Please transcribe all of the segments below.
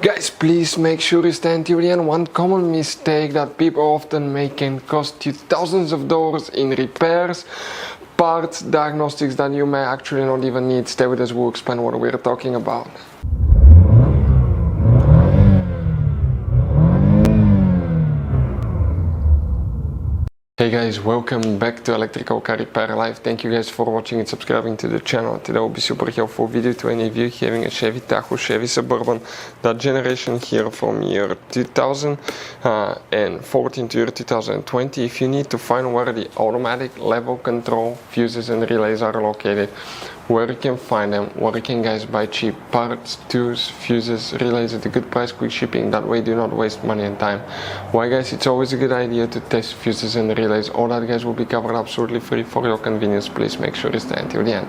Guys, please make sure you stand till the end. One common mistake that people often make can cost you thousands of dollars in repairs, parts, diagnostics that you may actually not even need. Stay with us, we'll explain what we're talking about. Hey guys, welcome back to Electrical Car Repair Live. Thank you guys for watching and subscribing to the channel. Today will be super helpful video to any of you having a Chevy Tahoe, Chevy Suburban, that generation here from year 2014 to year 2020. If you need to find where the automatic level control fuses and relays are located, where you can find them, where you can guys buy cheap parts, tools, fuses, relays at a good price, quick shipping, that way do not waste money and time. Why guys, it's always a good idea to test fuses and relays. All that guys will be covered absolutely free for your convenience. Please make sure you stay until the end.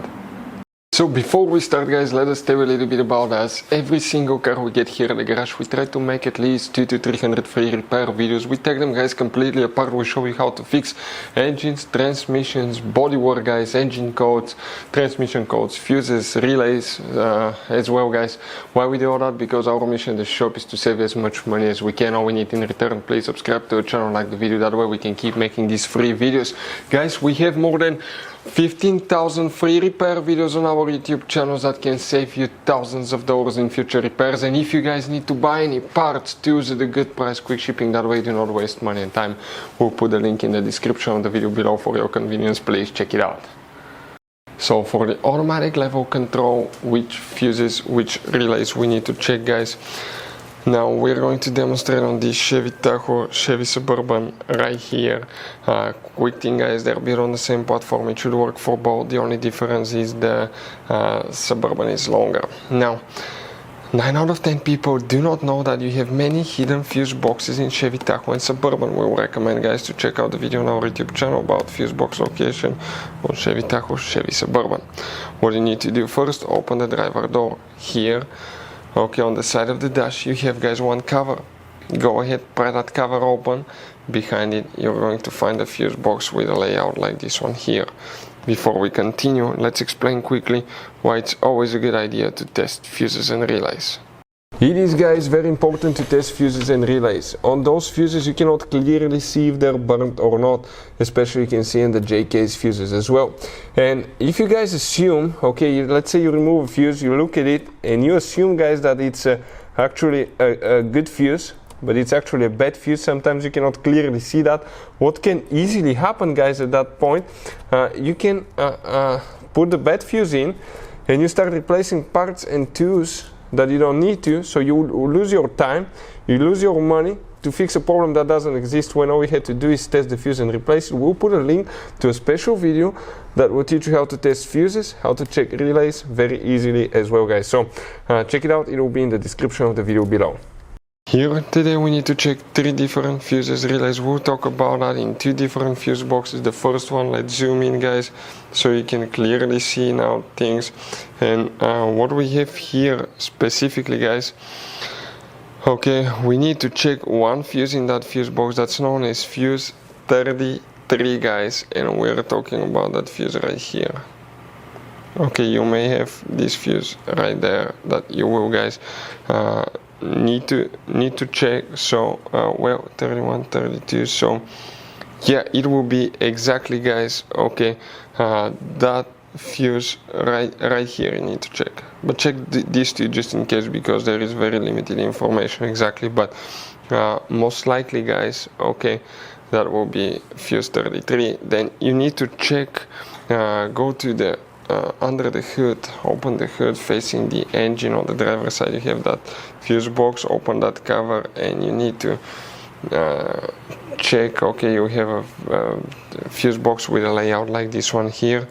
So before we start guys, let us tell you a little bit about us. Every single car we get here at the garage, we try to make at least 200 to 300 free repair videos. We take them guys completely apart. We show you how to fix engines, transmissions, bodywork guys, engine codes, transmission codes, fuses, relays as well guys. Why we do all that? Because our mission in the shop is to save as much money as we can. All we need in return, please subscribe to the channel, like the video, that way we can keep making these free videos. Guys, we have more than 15,000 free repair videos on our YouTube channels that can save you thousands of dollars in future repairs. And if you guys need to buy any parts, tools at a good price, quick shipping, that way do not waste money and time. We'll put the link in the description of the video below for your convenience. Please check it out. So for the automatic level control, which fuses, which relays we need to check guys. Now we're going to demonstrate on this Chevy Tahoe, Chevy Suburban right here. Quick thing guys, they're built on the same platform. It should work for both. The only difference is the Suburban is longer. Now 9 out of 10 people do not know that you have many hidden fuse boxes in Chevy Tahoe and Suburban. We will recommend guys to check out the video on our YouTube channel about fuse box location on Chevy Tahoe, Chevy Suburban. What you need to do first, open the driver door here. Okay, on the side of the dash you have guys one cover. Go ahead, pry that cover open. Behind it you're going to find a fuse box with a layout like this one here. Before we continue, let's explain quickly why it's always a good idea to test fuses and relays. It is guys very important to test fuses and relays. On those fuses you cannot clearly see if they're burnt or not, especially you can see in the J-case fuses as well. And if you guys assume, okay, let's say you remove a fuse, you look at it and you assume guys that it's actually a good fuse, but it's actually a bad fuse. Sometimes you cannot clearly see that. What can easily happen guys at that point, you can put the bad fuse in and you start replacing parts and tools that you don't need to, so you lose your time, you lose your money to fix a problem that doesn't exist, when all we had to do is test the fuse and replace it. We'll put a link to a special video that will teach you how to test fuses, how to check relays very easily as well guys. So check it out, it will be in the description of the video below. Here today we need to check 3 different fuses, relays. We'll talk about that in 2 different fuse boxes. The first one, let's zoom in guys so you can clearly see now things. And what we have here specifically guys, okay, we need to check one fuse in that fuse box that's known as fuse 33 guys, and we're talking about that fuse right here. Okay, you may have this fuse right there that you will guys need to check. So well, 31, 32, so yeah, it will be exactly guys, okay, that fuse right here you need to check. But check these 2 just in case, because there is very limited information exactly, but most likely guys, okay, that will be fuse 33. Then you need to check, go to the under the hood, open the hood facing the engine. On the driver's side you have that fuse box, open that cover and you need to check, okay, you have a fuse box with a layout like this one here,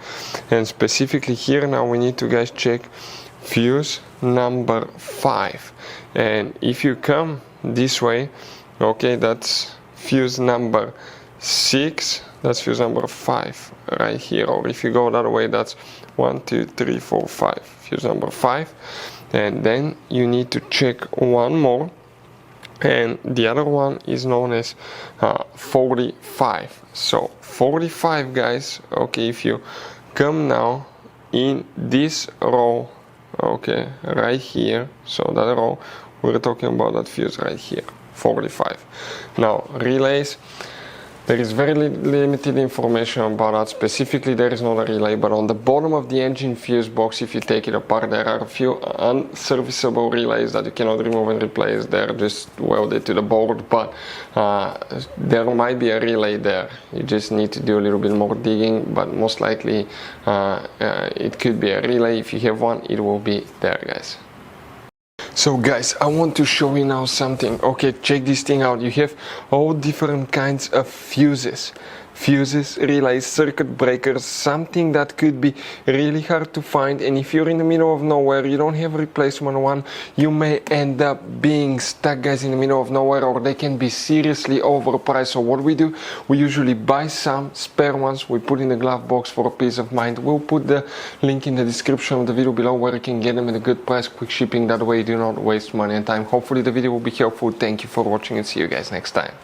and specifically here now we need to guys check fuse number 5. And if you come this way, okay, that's fuse number 6, that's fuse number 5 right here. Or if you go that way, that's 1, 2, 3, 4, 5, fuse number 5. And then you need to check one more, and the other one is known as 45. So 45 guys, okay, if you come now in this row, okay, right here, so that row, we're talking about that fuse right here, 45. Now relays, there is very limited information about that. Specifically, there is not a relay, but on the bottom of the engine fuse box, if you take it apart, there are a few unserviceable relays that you cannot remove and replace. They're just welded to the board, but there might be a relay there. You just need to do a little bit more digging, but most likely it could be a relay. If you have one, it will be there, guys. So guys, I want to show you now something. Okay, check this thing out. You have all different kinds of fuses, relays, circuit breakers, something that could be really hard to find. And if you're in the middle of nowhere, you don't have a replacement one, you may end up being stuck, guys, in the middle of nowhere, or they can be seriously overpriced. So what we do, we usually buy some spare ones, we put in the glove box for peace of mind. We'll put the link in the description of the video below where you can get them at a good price, quick shipping. That way you do not waste money and time. Hopefully the video will be helpful. Thank you for watching and see you guys next time.